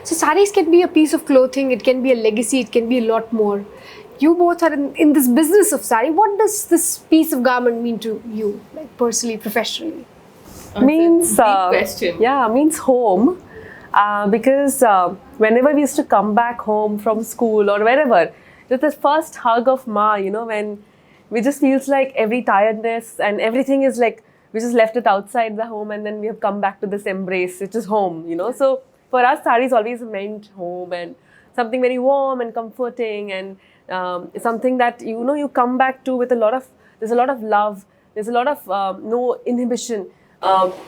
So sarees can be a piece of clothing, it can be a legacy, it can be a lot more. You both are in this business of saree. What does this piece of garment mean to you, like personally, professionally? Means deep question. Yeah, means home. Because whenever we used to come back home from school or wherever, just the first hug of Ma, when we just feels like every tiredness and everything is like we just left it outside the home and then we have come back to this embrace, which is home, So for us, sarees always meant home and something very warm and comforting and something that you come back to with there's a lot of love, there's a lot of no inhibition.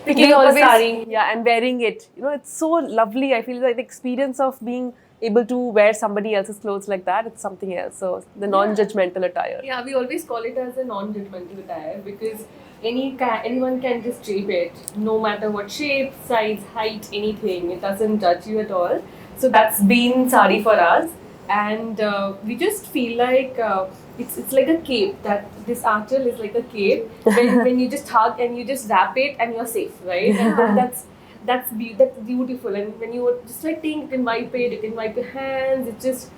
Picking up a saree, and wearing it. It's so lovely. I feel like the experience of being able to wear somebody else's clothes like that, it's something else. So the non-judgmental attire. Yeah, we always call it as a non-judgmental attire because anyone can just drape it, no matter what shape, size, height, anything. It doesn't judge you at all. So that's been saree for us, and we just feel like it's like a cape. That this archel is like a cape when you just hug and you just wrap it and you're safe, right? And then that's beautiful. And when you just like think, you can wipe it, you can wipe your hands. It's just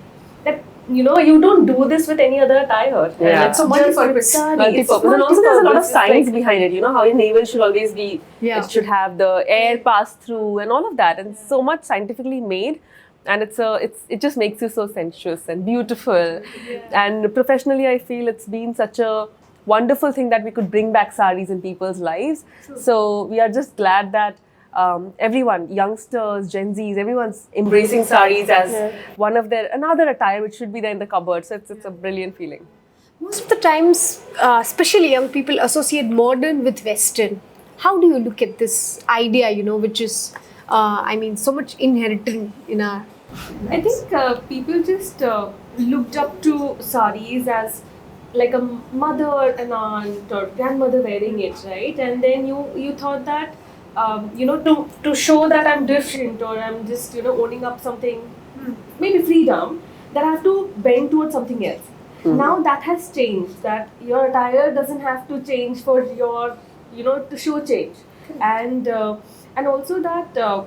that you don't do this with any other attire. Yeah. It's multi-purpose. Multi-purpose. And also there's a lot of science behind it. How your navel should always be, it should have the air pass through and all of that. And so much scientifically made. And it just makes you so sensuous and beautiful. And professionally, I feel it's been such a wonderful thing that we could bring back sarees in people's lives. So we are just glad that everyone, youngsters, Gen Zs, everyone's embracing sarees as another attire which should be there in the cupboard. So it's a brilliant feeling. Most of the times, especially young people associate modern with Western. How do you look at this idea, which is, so much inherited in our lives? I think people just looked up to sarees as like a mother, an aunt or grandmother wearing it, right? And then you thought that, to show that I'm different or I'm just, owning up something, maybe freedom, that I have to bend towards something else. Now that has changed, that your attire doesn't have to change for your, to show change. And also that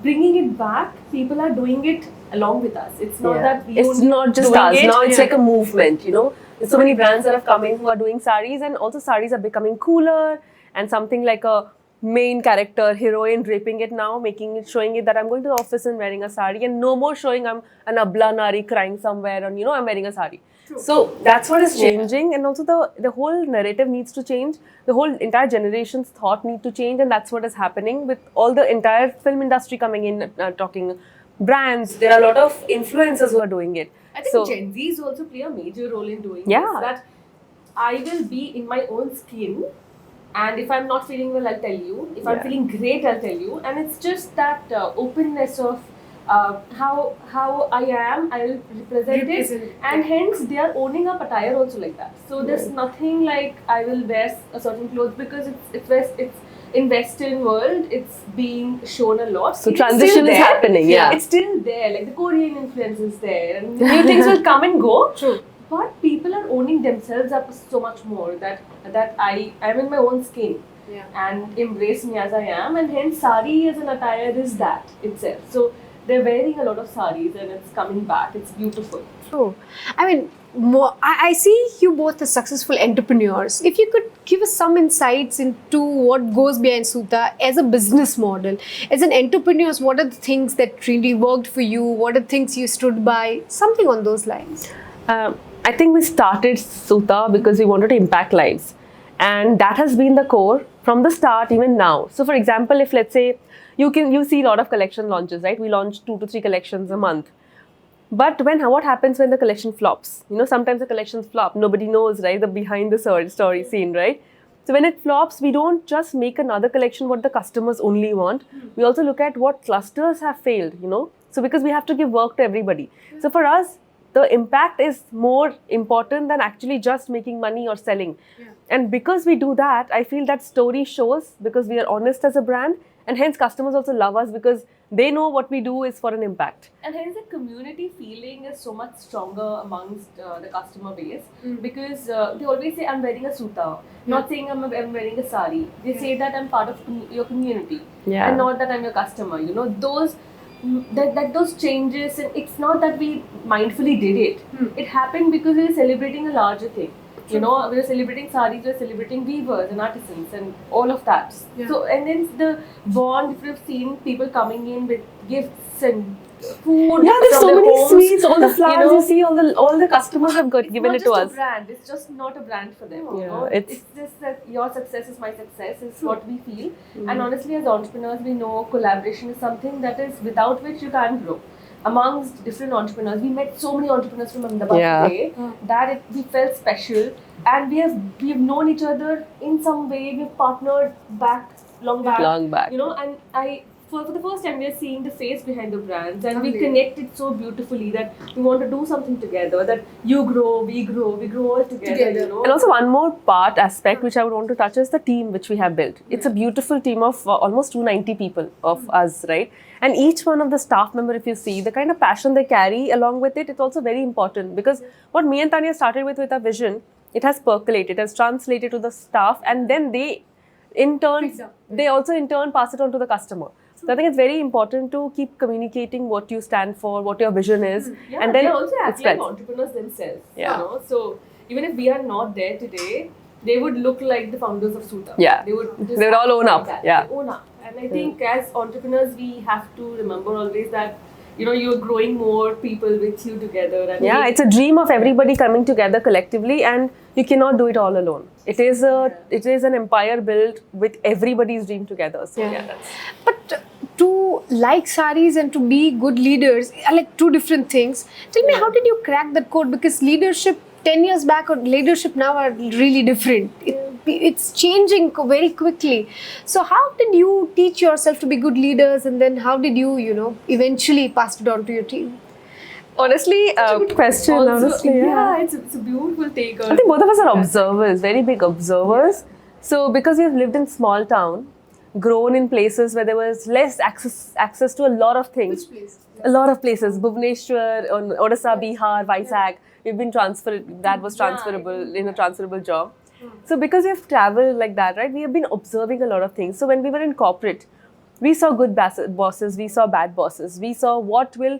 bringing it back, people are doing it along with us. It's not that it's not just us. Now it's like a movement, There's so many brands that are coming who are doing sarees, and also sarees are becoming cooler and something like a main character, heroine draping it now, showing it that I'm going to the office and wearing a saree, and no more showing I'm an abla nari crying somewhere and I'm wearing a saree. True. So that's what is changing, and also the whole narrative needs to change. The whole entire generation's thought need to change, and that's what is happening with all the entire film industry coming in, talking brands. There are a lot of influencers who are doing it. I think Gen Zs also play a major role in doing this. That I will be in my own skin, and if I'm not feeling well, I'll tell you. If I'm feeling great, I'll tell you. And it's just that openness of how I am, I will represent it, and hence they are owning up attire also like that. So there's nothing like I will wear a certain clothes because it's in Western world, it's being shown a lot. So transition is happening, It's still there, like the Korean influence is there, and new things will come and go. True. But people are owning themselves up so much more that I am in my own skin and embrace me as I am, and hence saree as an attire is that itself. So they're wearing a lot of sarees and it's coming back. It's beautiful. True. I see you both as successful entrepreneurs. If you could give us some insights into what goes behind Sutaa as a business model. As an entrepreneur, what are the things that really worked for you? What are the things you stood by? Something on those lines. I think we started Sutaa because we wanted to impact lives. And that has been the core from the start, even now. So for example, if let's say, you see a lot of collection launches, right? We launch 2 to 3 collections a month. But what happens when the collection flops? Sometimes the collections flop. Nobody knows, right? The behind the story scene, right? So when it flops, we don't just make another collection what the customers only want. We also look at what clusters have failed, So because we have to give work to everybody. So for us, the impact is more important than actually just making money or selling. And because we do that, I feel that story shows because we are honest as a brand, and hence customers also love us because they know what we do is for an impact. And hence the community feeling is so much stronger amongst the customer base because they always say, I'm wearing a Sutaa, not saying I'm wearing a sari. They say that I'm part of your community and not that I'm your customer. You know, those changes, and it's not that we mindfully did it. It happened because we were celebrating a larger thing. You know, we were celebrating saris, we were celebrating weavers and artisans and all of that. So, and then the bond, if you've seen people coming in with gifts and food. Yeah, there's from so their many homes, sweets, all the flowers you know, you see, all the customers have given it to us. It's not just a brand, it's just not a brand for them. You Yeah, know? It's just that your success is my success, is what we feel. And honestly, as entrepreneurs, we know collaboration is something that is without which you can't grow. Amongst different entrepreneurs, we met so many entrepreneurs from Ahmedabad today that we felt special, and we've known each other in some way. We've partnered long back. You know, and for the first time we are seeing the face behind the brands, and we connected so beautifully that we want to do something together. That you grow, we grow all together. You know. And also one more aspect which I would want to touch is the team which we have built. It's a beautiful team of almost 290 people of us, right? And each one of the staff member, if you see, the kind of passion they carry along with it, it's also very important because what me and Tanya started with our vision, it has percolated, it has translated to the staff, and then they also in turn pass it on to the customer. So I think it's very important to keep communicating what you stand for, what your vision is, and then they're also acting like entrepreneurs themselves. You know? So even if we are not there today, they would look like the founders of Sutaa. Yeah, they would all own up. They own up. And I think as entrepreneurs, we have to remember always that, you know, you're growing more people with you together. And it's a dream of everybody coming together collectively, and you cannot do it all alone. It is an empire built with everybody's dream together. So But to like saris and to be good leaders are like two different things. Tell me, how did you crack that code? Because leadership 10 years back or leadership now are really different. It's changing very quickly. So how did you teach yourself to be good leaders, and then how did you, eventually pass it on to your team? Honestly, question. Also, honestly, it's a beautiful take on. I think both of us are observers, very big observers. So because we've lived in small town, grown in places where there was less access to a lot of things. Which place? A lot of places, Bhubaneswar, Odisha, Bihar, Vizag. We've been transferred. That was transferable in a transferable job. So because we've traveled like that, right? We have been observing a lot of things. So when we were in corporate, we saw good bosses, we saw bad bosses, we saw what will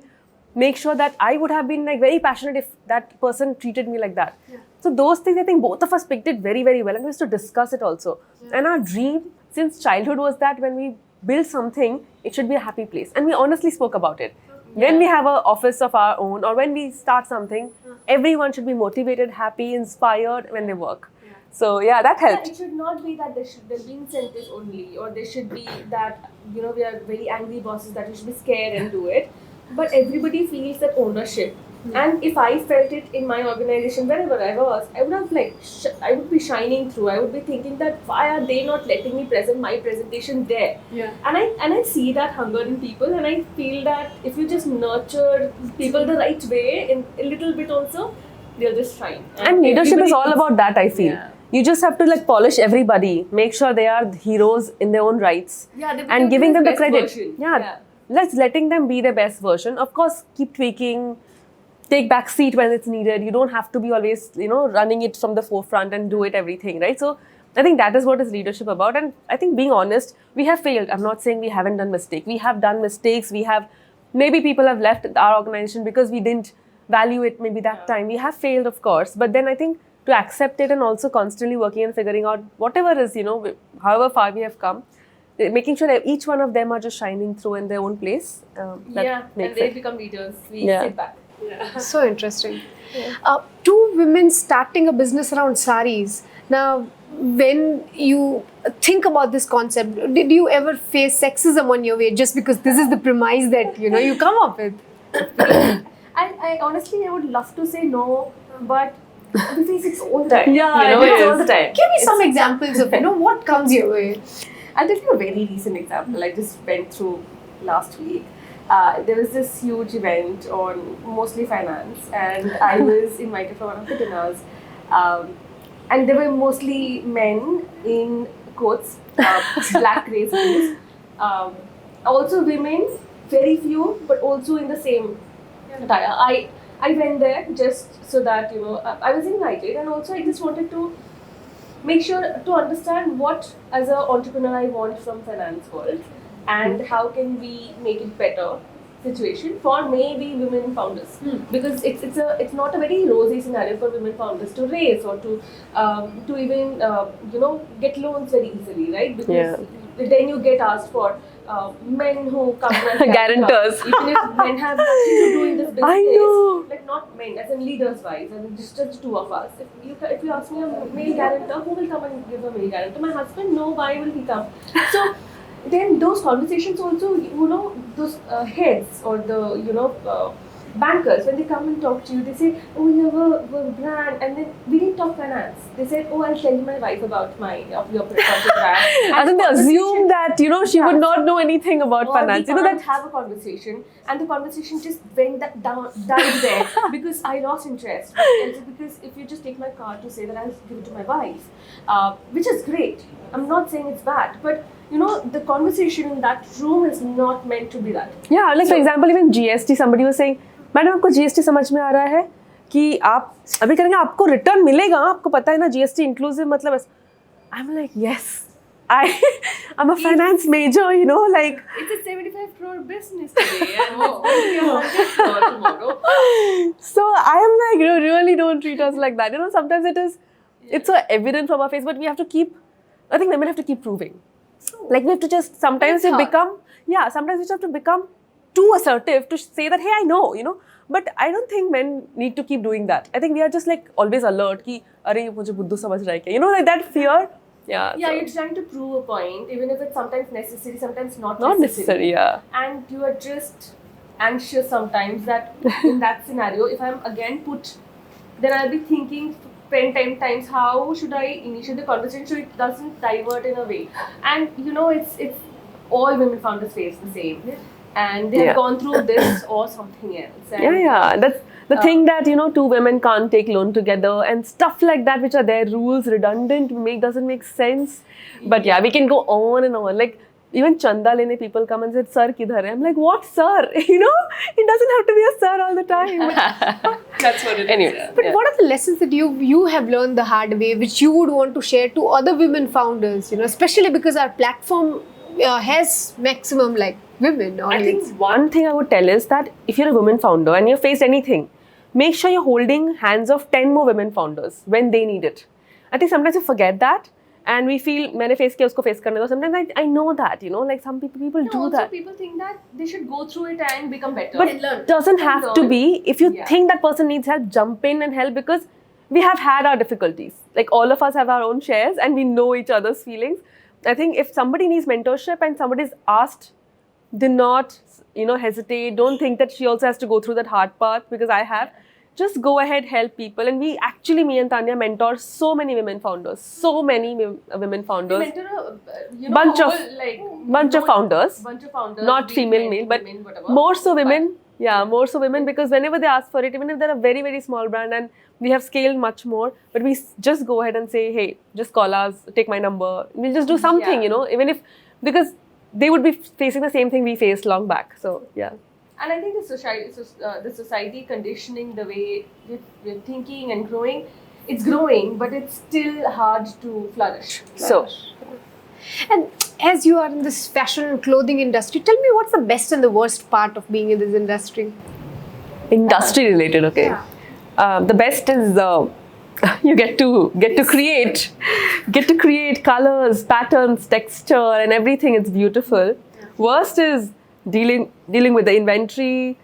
make sure that I would have been like very passionate if that person treated me like that. So those things, I think both of us picked it very, very well, and we used to discuss it also. And our dream since childhood was that when we build something, it should be a happy place. And we honestly spoke about it. When we have an office of our own, or when we start something, everyone should be motivated, happy, inspired when they work. So that helped. It should not be that there'll be incentives only, or there should be that, we are very angry bosses that we should be scared and do it. But everybody feels that ownership. And if I felt it in my organization, wherever I was, I would have I would be shining through. I would be thinking that why are they not letting me present my presentation there? And I see that hunger in people, and I feel that if you just nurture people the right way, in a little bit also, they'll just shine. And leadership is all about that, I feel. You just have to polish everybody, make sure they are heroes in their own rights, and giving them the credit. Letting them be their best version. Of course, keep tweaking. Take back seat when it's needed. You don't have to be always, running it from the forefront and do it everything, right? So I think that is what is leadership about. And I think being honest, we have failed. I'm not saying we haven't done mistakes. We have done mistakes. Maybe people have left our organization because we didn't value it maybe that time. We have failed, of course. But then I think to accept it and also constantly working and figuring out whatever is, however far we have come, making sure that each one of them are just shining through in their own place. And they become leaders. We sit back. So interesting. 2 women starting a business around saris. Now, when you think about this concept, did you ever face sexism on your way just because this is the premise that you come up with? I honestly, I would love to say no, but we face it all the time. It's all the time. Give me some examples of what comes your way. I'll tell you a very recent example I just went through last week. There was this huge event on mostly finance, and I was invited for one of the dinners. and they were mostly men in quotes, black race blues. Also women, very few, but also in the same attire. I went there just so that I was invited, and also I just wanted to make sure to understand what as an entrepreneur I want from finance world, and how can we make it better situation for maybe women founders, because it's not a very rosy scenario for women founders to raise or to even get loans very easily, right? Because then you get asked for men who come as guarantors. Even if men have nothing to do in this business. I know. Like not men, as in leaders wise, and just two of us. If you ask me a male guarantor, who will come and give a male guarantor? My husband? No, why will he come? So then those conversations also, those heads or the bankers, when they come and talk to you, they say, oh, you have a brand, and then we didn't talk finance. They said, oh, I'll tell my wife about your brand. And then they assume that she would not know anything about finance. We can't have a conversation, and the conversation just went died there because I lost interest. Because if you just take my card to say that I'll give it to my wife, which is great. I'm not saying it's bad, but the conversation in that room is not meant to be that. Yeah, like for example, even GST, somebody was saying, madam आपको GST समझ में आ रहा है कि आप अभी करेंगे, आपको रिटर्न मिलेगा, आपको पता है ना GST इंक्लूसिव मतलब. I'm like, yes, I'm a finance major, like. It's a 75 crore business today, and it's going to be 100 crore tomorrow. So I am like, really don't treat us like that. Sometimes it's so evident from our face, but we have to I think women have to keep proving. Like we have to just, sometimes we just have to become too assertive to say that, hey, I know, but I don't think men need to keep doing that. I think we are just like always alert ki, are ye mujhe buddhu samajh raha hai kya? Like that fear. Yeah, you're trying to prove a point, even if it's sometimes necessary, sometimes not necessary. Yeah. And you are just anxious sometimes that in that scenario, if I'm again put, then I'll be thinking 10 times how should I initiate the conversation so it doesn't divert in a way. And it's all women founders face the same, and they have gone through this or something else. And that's the thing that two women can't take loan together and stuff like that, which are their rules redundant, doesn't make sense. But we can go on and on. Like even chanda lene people come and say, sir kidhar hai? I'm like, what sir? It doesn't have to be a sir all the time. That's what it is. Anyway, but what are the lessons that you have learned the hard way, which you would want to share to other women founders, especially because our platform has maximum like women audience? I think one thing I would tell is that if you're a woman founder and you face anything, make sure you're holding hands of 10 more women founders when they need it. I think sometimes we forget that. And we feel, मैंने face किया उसको face करने दो. Sometimes I know that, like some people do that. People think that they should go through it and become better. But it doesn't have to be. If you think that person needs help, jump in and help, because we have had our difficulties. Like all of us have our own shares and we know each other's feelings. I think if somebody needs mentorship and somebody's asked, do not, hesitate. Don't think that she also has to go through that hard path, because I have. Just go ahead, help people. And me and Tanya mentor so many women founders. So many women founders. We mentor bunch of founders. Not female, male, but more so women. Yeah, more so women, because whenever they ask for it, even if they're a very, very small brand and we have scaled much more, but we just go ahead and say, hey, just call us, take my number. We'll just do something, even if, because they would be facing the same thing we faced long back. So, yeah. And I think the society conditioning, the way we're thinking and growing, it's growing, but it's still hard to flourish. So, and as you are in this fashion and clothing industry, tell me what's the best and the worst part of being in this industry? Industry related, okay. Yeah. The best is you get to create colors, patterns, texture, and everything. It's beautiful. Yeah. Worst is dealing with the inventory,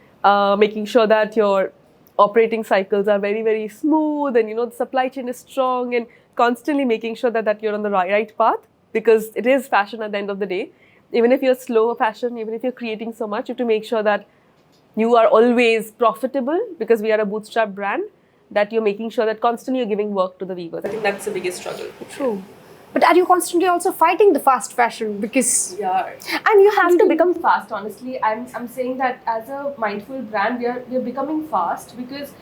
making sure that your operating cycles are very, very smooth, and the supply chain is strong, and constantly making sure that you're on the right path, because it is fashion at the end of the day. Even if you're slow fashion, even if you're creating so much, you have to make sure that you are always profitable, because we are a bootstrap brand, that you're making sure that constantly you're giving work to the weavers. I think that's the biggest struggle. True. But are you constantly also fighting the fast fashion? Because and you have to become fast. Honestly, I'm saying that as a mindful brand, we are becoming fast, because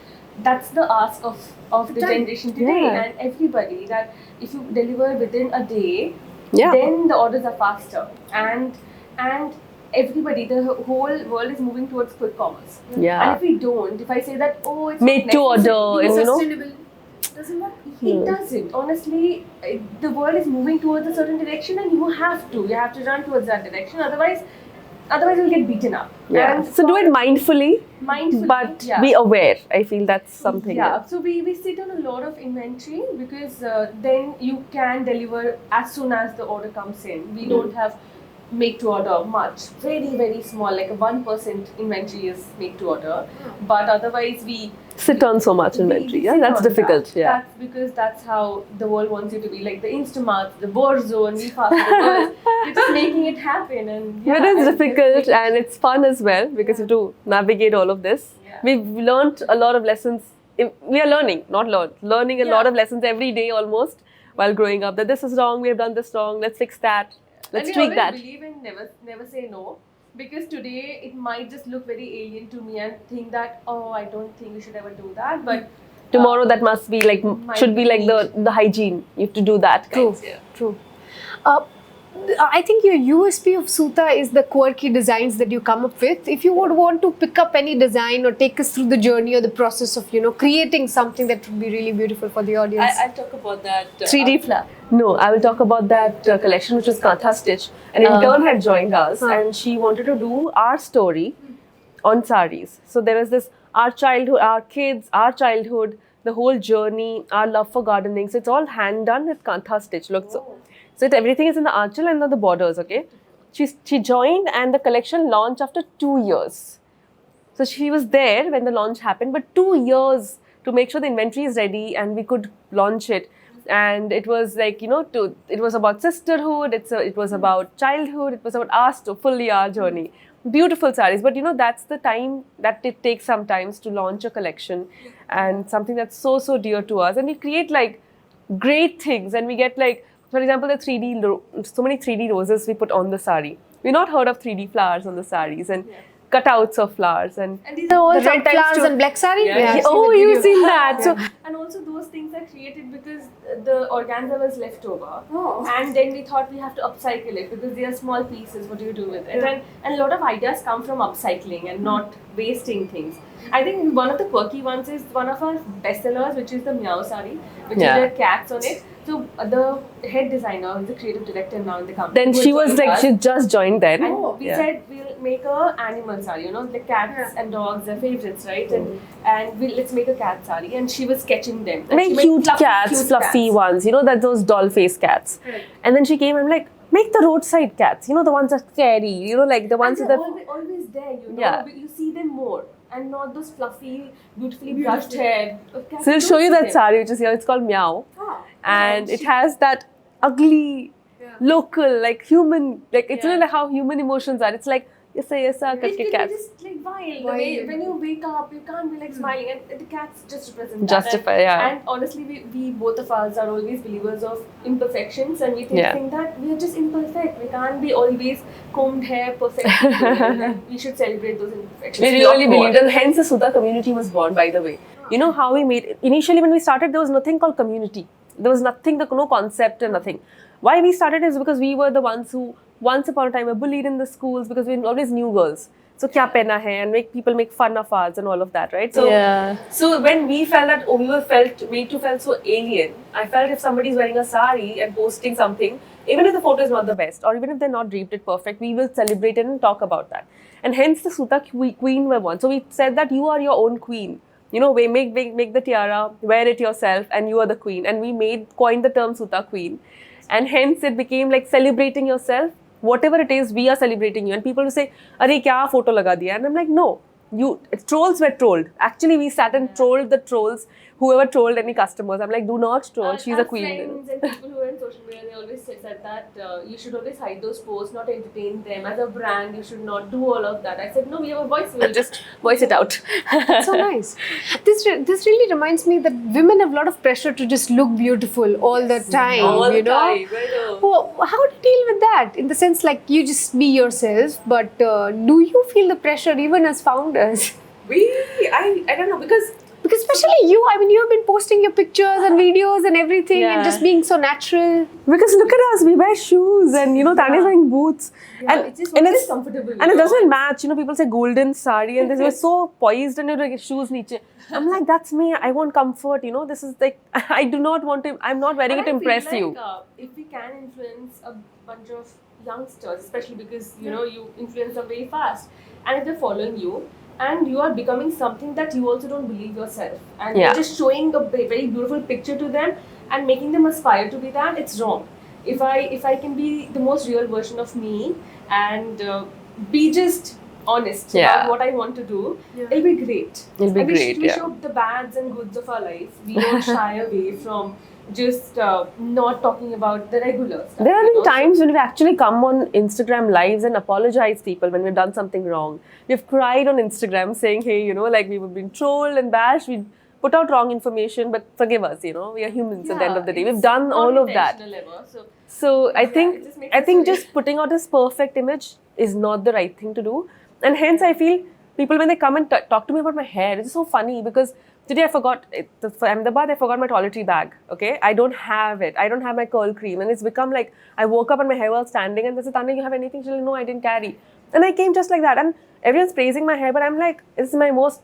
that's the ask of the generation today, Yeah. and everybody, that if you deliver within a day, Yeah. then the orders are faster, and everybody, the whole world is moving towards quick commerce. Yeah. And if we don't, if I say that, oh, it's Made not to order, necessary, and you know. Sustainable. doesn't work. It doesn't. Honestly, the world is moving towards a certain direction, and you have to run towards that direction. Otherwise you'll get beaten up. Yeah. And So do it mindfully, but yeah. be aware. I feel that's something. Yeah. So we sit on a lot of inventory, because then you can deliver as soon as the order comes in. We don't have make to order much. Very, very small, like a 1% inventory is make to order. But otherwise we Sit on so much inventory. Yeah, sit that's on difficult. that. Yeah. That's because that's how the world wants you to be. Like the Instamart, the Borzo, and we fast food. We're just making it happen, and But it's difficult and it's fun as well, because you have to navigate all of this. Yeah. We've learned a lot of lessons. We are learning, learning a lot of lessons every day almost while growing up. That this is wrong, we have done this wrong, let's fix that, let's and tweak we that. always believe in never say no. Because today it might just look very alien to me and think that, oh, I don't think we should ever do that. But Tomorrow that must be like, should be like the hygiene. You have to do that. True. Yeah. True. I think your USP of Sutaa is the quirky designs that you come up with. If you would want to pick up any design or take us through the journey or the process of, creating something that would be really beautiful for the audience. I'll talk about that. 3D flap. No, I will talk about that collection, which was Kantha Stitch. An intern had joined us and she wanted to do our story on sarees. So there was this, our childhood, our kids, our childhood, the whole journey, our love for gardening. So it's all hand done with Kantha Stitch. Look, so everything is in the archel and on the borders, okay? She joined and the collection launched after 2 years. So she was there when the launch happened, but 2 years to make sure the inventory is ready and we could launch it. And it was like, it was about sisterhood, it was about childhood, it was about us, to fully our journey. Beautiful sarees, but that's the time that it takes sometimes to launch a collection and something that's so, so dear to us. And we create like great things and we get like, for example, so many 3D roses we put on the saree. We've not heard of 3D flowers on the sarees and cutouts of flowers. And these are all the red flowers and black saree? Yeah. I've seen oh, the you've video. seen that. So And also those things are created because the organza was left over. Oh. And then we thought we have to upcycle it because they are small pieces. What do you do with it? And a lot of ideas come from upcycling and not wasting things. I think one of the quirky ones is one of our bestsellers, which is the Meow Sari, which is the cats on it. So the head designer, the creative director now in the company. then she was like, she just joined then. And we said we'll make a animal sari, the cats and dogs, their favorites, right? And let's make a cat sari. And she was sketching them. And she Make made cute fluffy cats, fluffy cats. ones, that those doll face cats. Correct. And then she came and I'm like, make the roadside cats, the ones that are scary, like the ones And with they're the... always there, Yeah. but you see them more. And not those fluffy, beautifully brushed hair. Cats. So I'll You show don't you see that them. sari, which is here, it's called Meow. And it has that ugly, local, like human, like it's really like how human emotions are. It's like, yes, It karke can be cats. just like wild. The way, when you wake up, you can't be like smiling, and the cats just represent that. Justify, yeah. And honestly, we both of us are always believers of imperfections, and we think that we are just imperfect. We can't be always combed hair perfect. And we should celebrate those imperfections. We really believed, and hence the Sutaa community was born, by the way. You know how we made it? Initially when we started, there was nothing called community. There was nothing, no concept and nothing. Why we started is because we were the ones who once upon a time were bullied in the schools because we always knew girls. So kya pehna hai, and make people make fun of us and all of that, right? So so when we felt that we were made to feel so alien, I felt if somebody is wearing a sari and posting something, even if the photo is not the best or even if they're not draped it perfect, we will celebrate it and talk about that. And hence the Sutaa Queen were born. So we said that you are your own queen. We make the tiara, wear it yourself, and you are the queen. And we coined the term Sutaa Queen. And hence it became like celebrating yourself. Whatever it is, we are celebrating you. And people will say, "Arey, kya photo laga diya?" And I'm like, no. Trolls were trolled. Actually, we sat and trolled the trolls, whoever trolled any customers. I'm like, do not troll, she's a queen. Friends and people who are in social media, they always said that you should always hide those posts, not entertain them. As a brand, you should not do all of that. I said, no, we have a voice. We'll Just voice it out. So nice. This really reminds me that women have a lot of pressure to just look beautiful all the time. All the you know? time, I know. Well, how do you deal with that? In the sense, like you just be yourself, but do you feel the pressure even as founders? I don't know, because Because especially you, I mean, you've been posting your pictures and videos and everything and just being so natural. Because look at us, we wear shoes and Tanya is wearing boots. Yeah, it's just always comfortable. And it doesn't match. People say golden sari and they're so poised and like shoes niche. I'm like, that's me. I want comfort. This is like, I do not want to, I'm not wearing it to impress you. If we can influence a bunch of youngsters, especially because you influence them very fast, and if they're following you, and you are becoming something that you also don't believe yourself, and you're just showing a very beautiful picture to them and making them aspire to be that, it's wrong. If I can be the most real version of me and be just honest about what I want to do, it'll be great. We show the bads and goods of our life. We don't shy away from just not talking about the regular stuff. There have been times when we've actually come on Instagram lives and apologized people when we've done something wrong. We've cried on Instagram saying, hey, like we were being trolled and bashed. We put out wrong information, but forgive us, we are humans at the end of the day. We've done all of that. So I think just putting out this perfect image is not the right thing to do. And hence I feel people when they come and talk to me about my hair, it's so funny because today I forgot, for Ahmedabad I forgot my toiletry bag, okay? I don't have it. I don't have my curl cream. And it's become like, I woke up and my hair was standing and they said, Tanya, you have anything? She's like, no, I didn't carry. And I came just like that. And everyone's praising my hair, but I'm like, this is my most,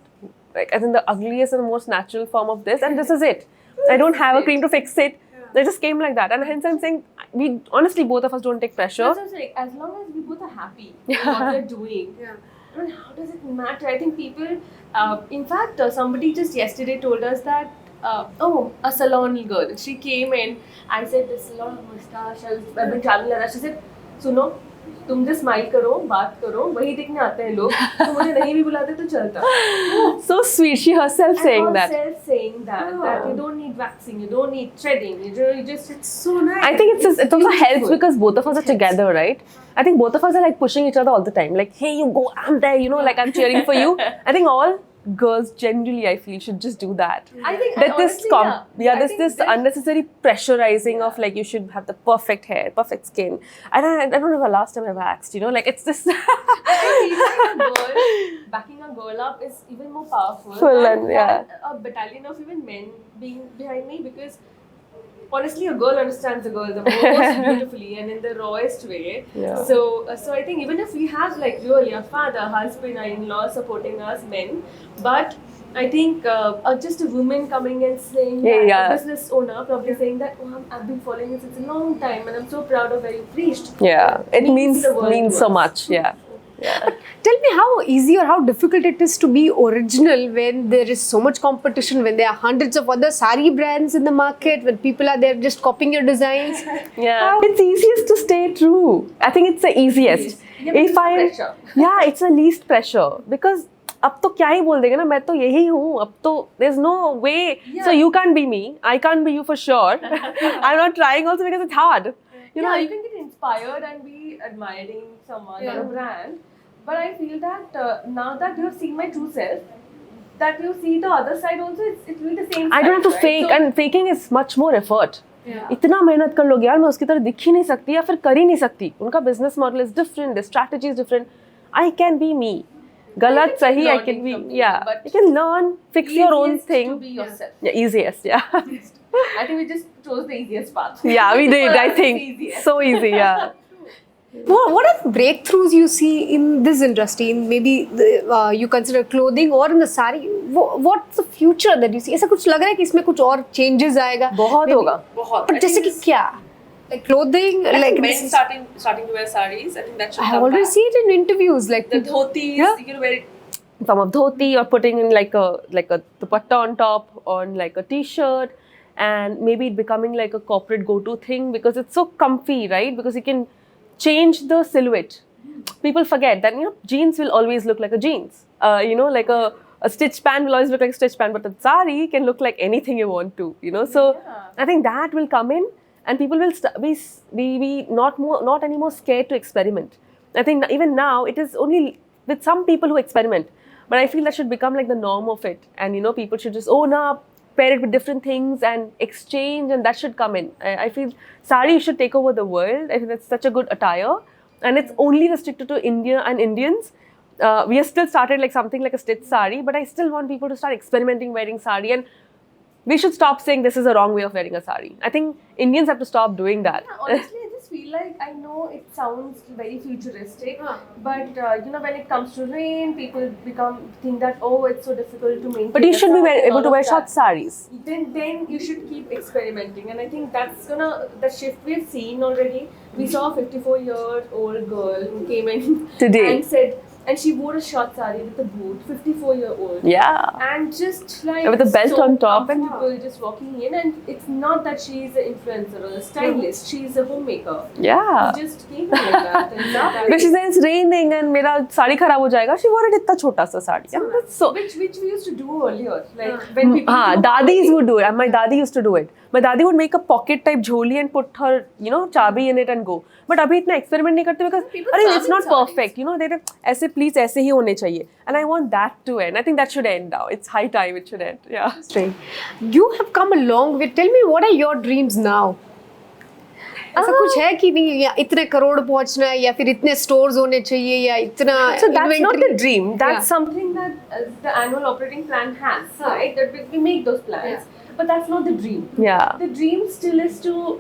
like, as in the ugliest and the most natural form of this. And this is it. I don't have a cream to fix it. I just came like that. And hence I'm saying, we honestly, both of us don't take pressure. That's what I'm saying. As long as we both are happy with what we're doing, I mean, how does it matter? I think people, in fact, somebody just yesterday told us that, a salon girl, she came in, I said, this salon mustache, I've been traveling like that. She said, suno, तुम just smile करो, बात करो, वही दिखने आते हैं लोग, तो मुझे नहीं भी बुलाते तो चलता. So sweet, she herself saying that you don't need waxing, you don't need threading, you just, it's so nice. I think it also helps because both of us are together, right? I think both of us are like pushing each other all the time. Like, hey, you go, I'm there, like I'm cheering for you. I think all girls generally, I feel, should just do that. I think that this unnecessary pressurizing of like you should have the perfect hair, perfect skin. I don't know the last time I waxed, like it's this. Backing a girl up is even more powerful than a battalion of even men being behind me, because honestly, a girl understands a girl the most beautifully and in the rawest way. So I think even if we have like really a father, husband, or in-law supporting us, men, but I think just a woman coming and saying a business owner probably saying that, I've been following you since a long time and I'm so proud of where you've reached. Yeah, it means so much. Yeah. Tell me how easy or how difficult it is to be original when there is so much competition, when there are hundreds of other sari brands in the market, when people are there just copying your designs. It's easiest to stay true. I think it's the easiest. It's the least pressure because अब तो क्या ही बोल देगा ना, मैं तो यही हूँ, अब तो there's no way. So you can't be me, I can't be you for sure. I'm not trying also because it's hard. You can get inspired and be admiring someone or a brand. But I feel that now that you have seen my true self, that you see the other side also, it's really the same. I don't have to fake, and faking is much more effort. इतना मेहनत कर लोगे यार, मैं उसकी तरह दिख ही नहीं सकती या फिर कर ही नहीं सकती. उनका business model is different, the strategy is different. I can be me. Galat sahi, I can be. You can learn, fix your own thing. To be yourself. Easiest. I think we just chose the easiest path. Yeah, we did. I think so easy. What are the breakthroughs you see in this industry? In maybe you consider clothing or in the sari? What's the future that you see? ऐसा कुछ लग रहा है कि इसमें कुछ और changes आएगा? बहुत होगा. But जैसे कि क्या? Like clothing, like men starting to wear saris. I think that should come I already back. see it in interviews, like the dhotis. You can wear it. From a dhoti or putting in like a dupatta on top on like a t-shirt, and maybe it becoming like a corporate go-to thing because it's so comfy, right? Because you can change the silhouette. People forget that jeans will always look like a jeans. Like a stitch pant will always look like a stitch pant, but a sari can look like anything you want to. So I think that will come in. And people will be not anymore scared to experiment. I think even now it is only with some people who experiment, but I feel that should become like the norm of it. And people should just own up, pair it with different things and exchange, and that should come in. I feel sari should take over the world. I think that's such a good attire, and it's only restricted to India and Indians. we have still started like something like a stitch sari, but I still want people to start experimenting wearing sari, and we should stop saying this is a wrong way of wearing a sari. I think Indians have to stop doing that. Yeah, honestly, I just feel like, I know it sounds very futuristic, but you know, when it comes to rain, people think that, oh, it's so difficult to maintain. But you should be able to wear that. short saris. Then you should keep experimenting, and I think that's the shift we've seen already. We saw a 54-year-old girl who came in Today. and said, and she wore a short sari with a boot, 54-year-old. Yeah. And just like With a belt so on top and people just walking in, and it's not that she's an influencer or a stylist, she's a homemaker. yeah. She just came in like that. And But she said it's raining and mera sari kharab ho jayega. She wore it itna chota sa sari. Yeah, that's so. which we used to do earlier, like when people. Dadis would do it. And my dadi used to do it. My dadi would make a pocket type jholi and put her, chabi in it and go. But abhi itna experiment nahi karte because it's not perfect. They aise please aise hi hone chahiye. And I want that to end. I think that should end now. It's high time it should end. Yeah. You have come a long way. Tell me, what are your dreams now? ऐसा कुछ है कि नहीं, या इतने करोड़ पहुंचना है, या फिर इतने स्टोर्स होने चाहिए, या इतना So that's not inventory? the dream. That's something that the annual operating plan has, right? That we make those plans, but that's not the dream. Yeah. The dream still is to,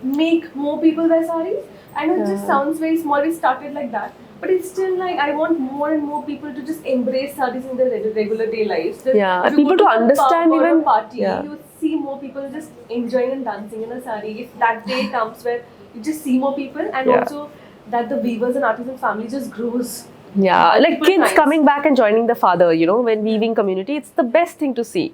make more people wear sarees. I know it just sounds very small. We started like that, but it's still like I want more and more people to just embrace sarees in their regular day lives. Yeah, If you people go to a understand pub or even- a party, yeah. you see more people just enjoying and dancing in a saree. If that day comes where you just see more people, and Yeah. also that the weavers and artisan family just grows. Yeah, like Multiple kids times. coming back and joining the father, when weaving community, it's the best thing to see.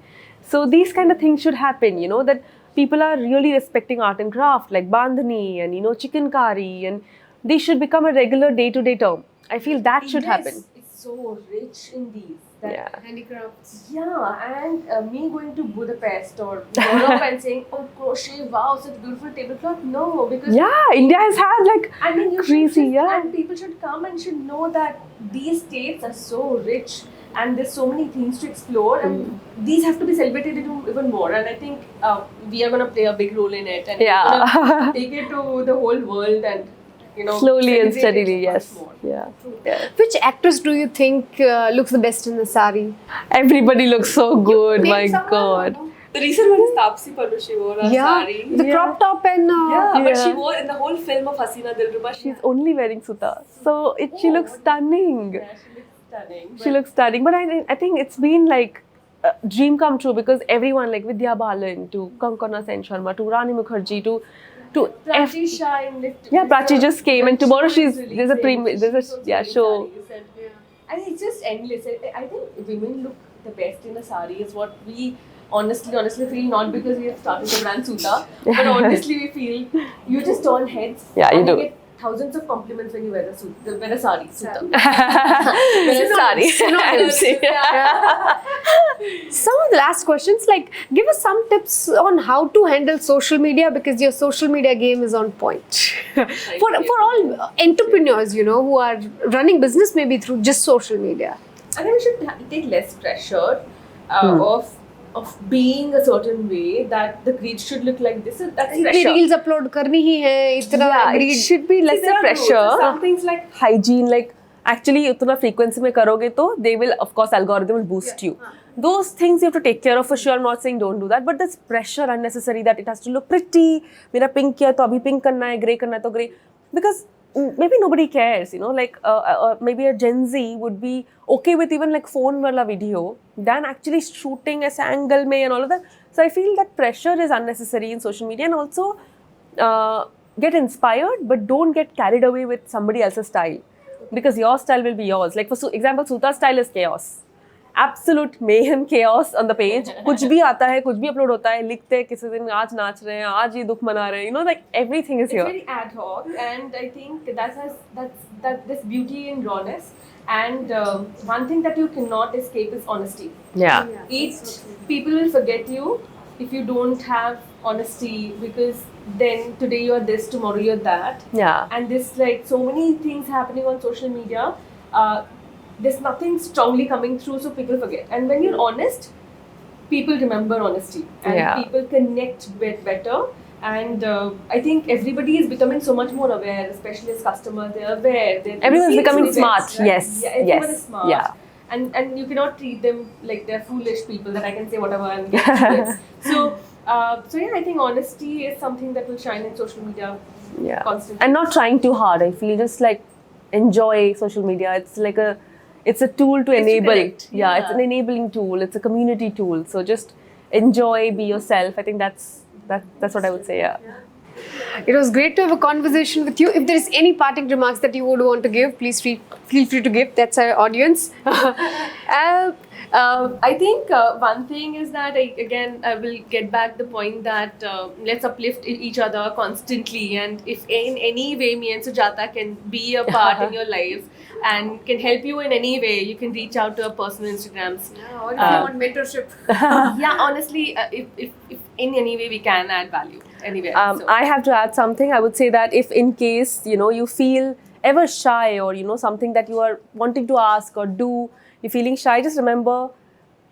So these kind of things should happen, that people are really respecting art and craft, like bandhani and, chicken curry, and these should become a regular day-to-day term. I feel that should happen. It's so rich in these. That Yeah. handicrafts. Yeah, and me going to Budapest or Europe and saying, oh, crochet, wow, such beautiful tablecloth. No, because Yeah, India has had like I mean, you crazy, should just, yeah. and people should come and should know that these states are so rich and there's so many things to explore, and these have to be celebrated even more. And I think we are going to play a big role in it, and Yeah. we're gonna take it to the whole world, and slowly and celebrate it steadily, much yes. more. Yeah. Which actress do you think looks the best in the sari? Everybody looks so good, Name my someone? God. The recent one is Taapsee Pannu. She wore a sari. The crop top and But she Yeah. wore in the whole film of Hasina Dilruba. She's only wearing Sutaa. So she looks stunning. Yeah, she looks stunning. She looks stunning. But I think it's been like a dream come true because everyone like Vidya Balan to Kankana Sen Sharma to Rani Mukherjee to Prachi Shine. Prachi just came, and tomorrow there's a show. And it's just endless. I think women look the best in a sari is what we honestly feel, not because we have started the brand Sutaa, but honestly we feel you just turn heads. Yeah, you and do. get thousands of compliments when you wear a sari. Sutaa. Sorry. some of the last questions, like give us some tips on how to handle social media, because your social media game is on point. for all entrepreneurs, who are running business maybe through just social media. I think we should take less pressure of being a certain way, that the grid should look like this. That's इतनी pressure. reels upload करनी ही है, इतना Yeah, it greed. should be lesser There are rules. pressure. Some things like Hygiene, like actually उतना frequency में करोगे तो they will, of course, algorithm will boost you. Those things you have to take care of for sure. I'm not saying don't do that, but there's pressure unnecessary that it has to look pretty. मेरा pink किया तो अभी pink करना है, grey करना है तो grey, because maybe nobody cares, like maybe a Gen Z would be okay with even like phone wala video than actually shooting as angle mein and all of that. So I feel that pressure is unnecessary in social media, and also get inspired, but don't get carried away with somebody else's style, because your style will be yours. Like for example, Sutaa style is chaos. Absolute mayhem, chaos on the page. कुछ भी आता है, कुछ भी upload होता है, लिखते हैं किसी दिन आज नाच रहे हैं, आज ये दुख मना रहे हैं, like everything is It's here. very ad hoc, and I think that's this beauty in rawness. And one thing that you cannot escape is honesty. Yeah. People will forget you if you don't have honesty, because then today you're this, tomorrow you're that. Yeah. And this, like, so many things happening on social media, there's nothing strongly coming through, so people forget. And when you're honest, people remember honesty, and Yeah. people connect better. And I think everybody is becoming so much more aware, especially as customers. They're aware. Everyone's seeing becoming these smart. events, right? Yes, Yeah, everyone yes, is smart. yeah. And you cannot treat them like they're foolish people that I can say whatever and get clicks. So yeah, I think honesty is something that will shine in social media constantly. And not trying too hard. I feel just like enjoy social media. It's a tool to enable. connect. Yeah, it's an enabling tool. It's a community tool. So just enjoy, be yourself. I think that's what I would say. Yeah. It was great to have a conversation with you. If there is any parting remarks that you would want to give, please feel free to give. That's our audience. I think one thing is that I will get back the point that let's uplift each other constantly, and if in any way me and Sujata can be a part in your life and can help you in any way, you can reach out to our personal Instagrams. Or if you want mentorship. Yeah, honestly, if in any way we can add value anywhere. I have to add something. I would say that if in case, you feel ever shy or, something that you are wanting to ask or do, you're feeling shy, just remember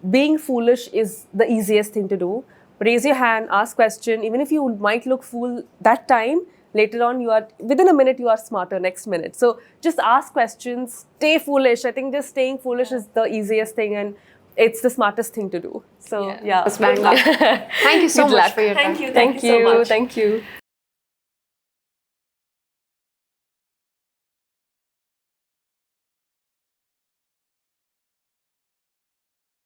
being foolish is the easiest thing to do. Raise your hand, ask question. Even if you might look fool that time, later on within a minute you are smarter next minute. So just ask questions, stay foolish. I think just staying foolish is the easiest thing and it's the smartest thing to do. So yeah. Thank you so Good much luck. for your time. Thank you so much. Thank you.